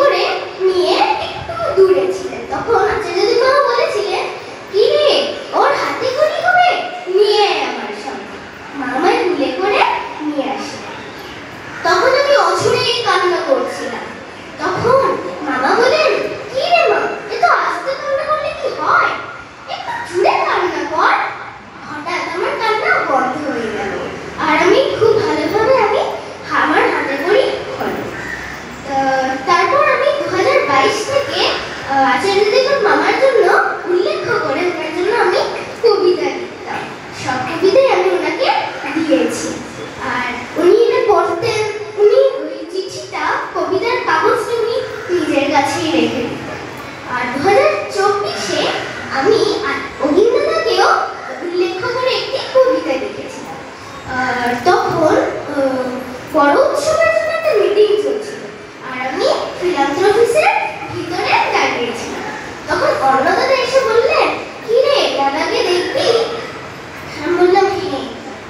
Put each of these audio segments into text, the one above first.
করে নিয়ে একটু দূরে ছিলেন। তখন আচার্যদেব মামা বলেছিলেন, কি রে, ওর হাতে খড়ি হবে, নিয়ে আয় আমার সঙ্গে। মামাই কুলে করে নিয়ে আসলেন। তখন আমি অঝরে কান্না করছিলাম। তখন মামা বলেন, কি রে মা, এত আস্তে কান্না করলে কি হয়, একটু জোরে কান্না কর। হঠাৎ আমার কান্না বন্ধ হয়ে গেল, আর আমি খুব ভালোভাবে আমার হাতে করি হলো। তারপর আমি 2022 থেকে আচার্যদেবের মামার জন্য উল্লেখ করে ওনার জন্য আমি কবিতা লিখতাম। সব কবিতাই আমি ওনাকে দিয়েছি। আর উনি এটা পড়তেন, উনি ওই চিঠিটা, কবিতার কাগজটা উনি নিজের কাছেই রেখে দিতেন। আর 2024-এ আমি অভিনেতাকেও উল্লেখ করে একটি কবিতা লিখেছিলাম। তখন বড় উৎসবের জন্য একটা মিটিং চলছিল, আর আমি ফিলান্থ্রপিসের ভিতরে দাঁড়িয়েছিলাম। তখন অন্নদাদা এসে বললেন, কি রে, দাদাকে দেখবি? আমি বললাম হ্যাঁ।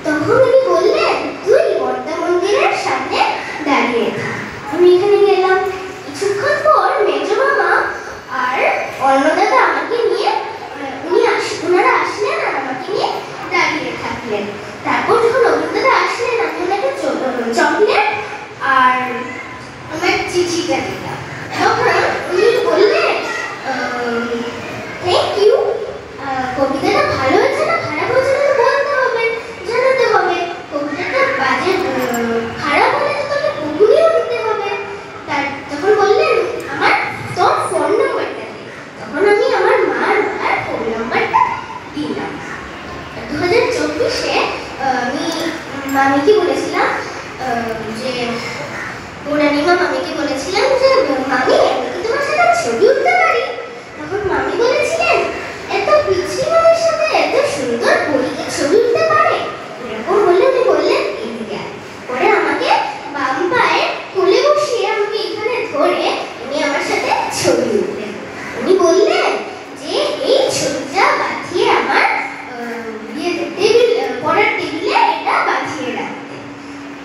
তখন উনি বললেন, তুই বর্দা মন্দিরের সামনে দাঁড়িয়ে থাক। আমি এখানে গেলাম। কিছুক্ষণ পর মেজ মামা আর অন্নদাদা আমাকে নিয়ে ওনারা আসলেন আর আমাকে নিয়ে দাঁড়িয়ে থাকলেন। তারপর যখন অন্নদাদা আসলেন, আমি ওনাকে চকলেট আর আমার চিঠিটা দিলাম। তখন উনি বললেন, থ্যাংক ইউ, কবিতাটা ভালো হয়েছে না খারাপ হয়েছে না বলতে হবে, জানাতে হবে। কবিতাটা বাজে খারাপ হলে তো তোকে বকুনিও দিতে হবে। তখন বললেন, তোর ফোন নাম্বারটা দে। তখন আমি আমার মার ফোন নাম্বারটা দিলাম। 2024-এ আমি মামিকে বলেছিলাম যে মামিকে বলেছিলাম যে মামি, আমি কি তোমার সাথে ছবি উঠতে পারি? তখন মামি বলেছিলেন, এত পিচ্ছি মামির সাথে এত সুন্দর বই কি ছবি উঠতে পারে? এরকম বললে উনি বললেন, এদিকে পরে আমাকে বাম পায়ে কোলে বসিয়ে আমাকে এখানে ধরে উনি আমার সাথে ছবি উঠলেন। উনি বললেন যে এই ছবিটা বাঁধিয়ে আমার পড়ার টেবিলে এটা বাঁধিয়ে রাখতে।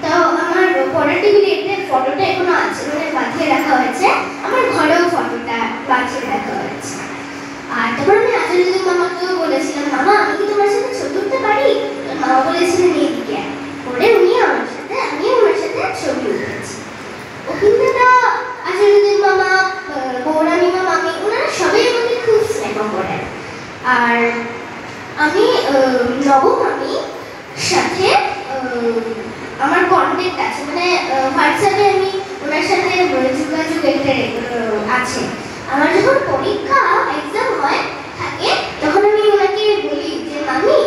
তো আমার পড়ার টেবিলে এটা ফটোটা এখনো আছে, মানে বাঁধিয়ে রাখা হয়েছে। আমার ঘরেও ফটোটা বাঁধিয়ে রাখা হয়েছে। আর তারপর আমি আচার্যদেব মামাকেও বলেছিলাম, মামা, আমি কি তোমার সাথে ছবি তুলতে পারি? মামা বলেছিলেন, এদিকে পরে উনি আমার সাথে, আমিও ওনার সাথে ছবি উঠেছি। অভিনেতা আচার্যদেব মামা, গৌরানীমা মামি, ওনারা সবাই আমাকে খুব স্নেহ করেন। আর আমি নবমামির সাথে আমার কন্ট্যাক্ট আছে, মানে হোয়াটসঅ্যাপে আমি ওনার সাথে যোগাযোগ আছে। আমার যখন পরীক্ষা এক্সাম হয় থাকে, তখন আমি ওনাকে বলি যে মামি,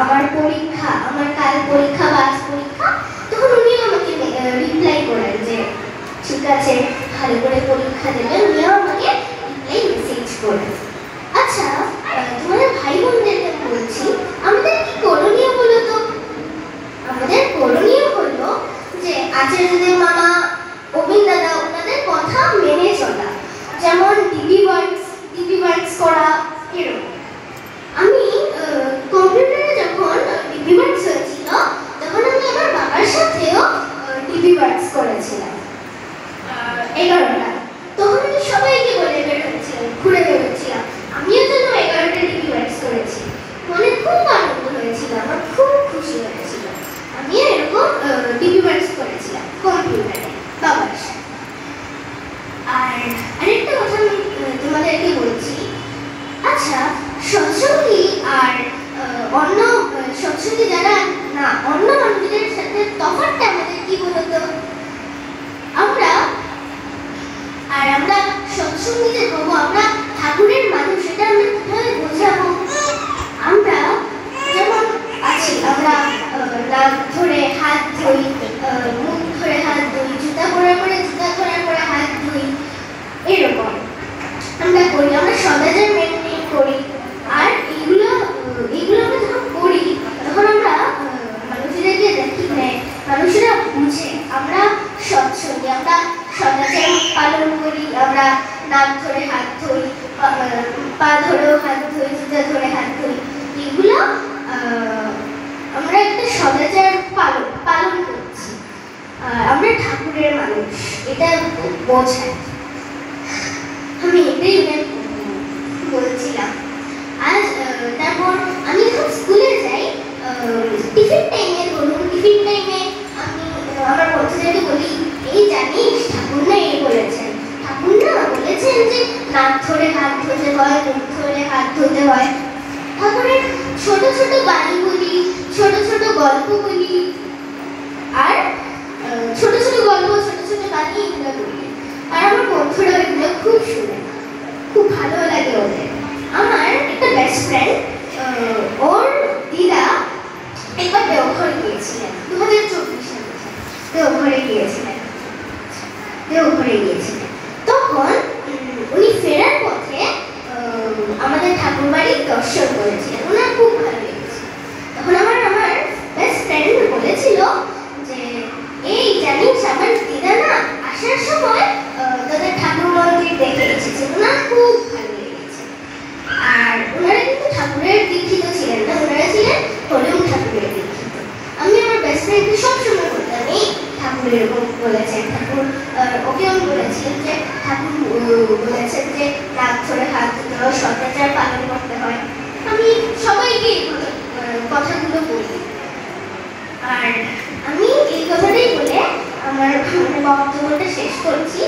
আমার পরীক্ষা, আমার কাল পরীক্ষা বা আজ পরীক্ষা। তখন উনিও আমাকে রিপ্লাই করেন যে ঠিক আছে, ভালো করে পরীক্ষা দেবে। উনিও আমাকে রিপ্লাই মেসেজ করেন। আচ্ছা, তোমাদের ভাই বোনদেরকে বলছি, আমাদের কি করণীয় বলো তো? আমাদের করণীয় হলো যে আচার্যদেব মামা, অবিন দাদা, ওনাদের কথা মেনে চলা। যেমন ডিবি ওয়ার্কস করা, এরকম। আমি কম্পিউটারে যখন ডিবি ওয়ার্কস হয়েছিল, তখন আমি আমার বাবার সাথেও ডিবি ওয়ার্কস করেছিলাম 11টা। তখন আমি সবাইকে বলে বেরোচ্ছিলাম, ঘুরে বেরোচ্ছিলাম, আমিও যেন 11টা ডিবি ওয়ার্কস করেছি। মনে খুব আনন্দ হয়েছিল, আমার খুব খুশি হয়েছিল। আমিও এরকম ডিবি ওয়ার্কস করেছিলাম কম্পিউটারে বাবার সাথে। আর আরেকটা কথা আমি তোমাদেরকে বলছি, আচ্ছা, সৎসঙ্গী আর অন্য সৎসঙ্গী যারা না, অন্য মানুষদের সাথে তফাৎটা আমাদের কি বলতো? আমরা সৎসঙ্গী যে হবো, আমরা ঠাকুরের মানুষ, এটা আমরা কিভাবে বোঝাবো? আমরা যেমন আছি, আমরা নাক ধরে হাত ধুই, মুখ ধরে হাত ধুই, জুতা পরার পরে হাত ধুই, এরকম আমরা করি। আমরা সদাচার মেনটেন করি। আর এইগুলো আমরা যখন করি, তখন আমরা মানুষদেরকে দেখি, মানুষেরা বুঝে আমরা সৎসঙ্গী, আমরা সদাচার পালন করি, আমরা নাক ধরে হাত ধুই, পা ধরেও হাত ধুই, জুতা ধরে হাত ধুই। এগুলো আমরা একটা সদাচার পালন করছি। আমরা ঠাকুরের মানুষ, এটা বোঝায়। ওটাই বলছিলাম। আজ তারপর আমি যখন স্কুলে যাই, টিফিন টাইমে আমি আমার বন্ধুদেরকে বলি, এই জানিস ঠাকুর না এই বলেছেন, ঠাকুর না বলেছেন যে নাক ধরে হাত ধুতে হয়, মুখ ধরে হাত ধুতে হয়। ঠাকুরের ছোট ছোট বাণী বলি, ছোট ছোট গল্প বলি, আর ছোট ছোট গল্প, ছোট ছোট বাণী এগুলো বলি। আর আমার বন্ধুরা এগুলো খুব শুনে, খুব ভালো লাগে ওদের। আমার একটা বেস্ট ফ্রেন্ড, ওর দিদা একবার দেওঘর গিয়েছিলেন 2024 সালে, দেওঘরে গিয়েছিলেন। তখন উনি ফেরার পথে আমাদের ঠাকুর বাড়ির দর্শন করেছিলেন, ওনার খুব ভালো লেগেছে। তখন আমার বেস্ট ফ্রেন্ড বলেছিল যে, এই জানিস আমার দিদা না আসার সময় তোদের ঠাকুর মন্দির দেখে এসেছে, ওনার খুব ভালো লেগেছে। আর ওনারা কিন্তু ঠাকুরের দীক্ষিত ছিলেন না, ওনারা ছিলেন হরিওম ঠাকুরের দীক্ষিত। আমি আমার বেস্ট ফ্রেন্ডকে সবসময় বলতাম, এই ঠাকুর এরকম বলেছেন, ঠাকুর ওকে আমি বলেছিলাম যে ঠাকুর বলেছেন যে নাক ধরে হাত ধুতে হয়, সদাচার পালন করতে হয়। আমি সবাইকে এই কথাগুলো বলি। আর আমি এই কথাটাই বলে আমার বক্তব্যটা শেষ করছি।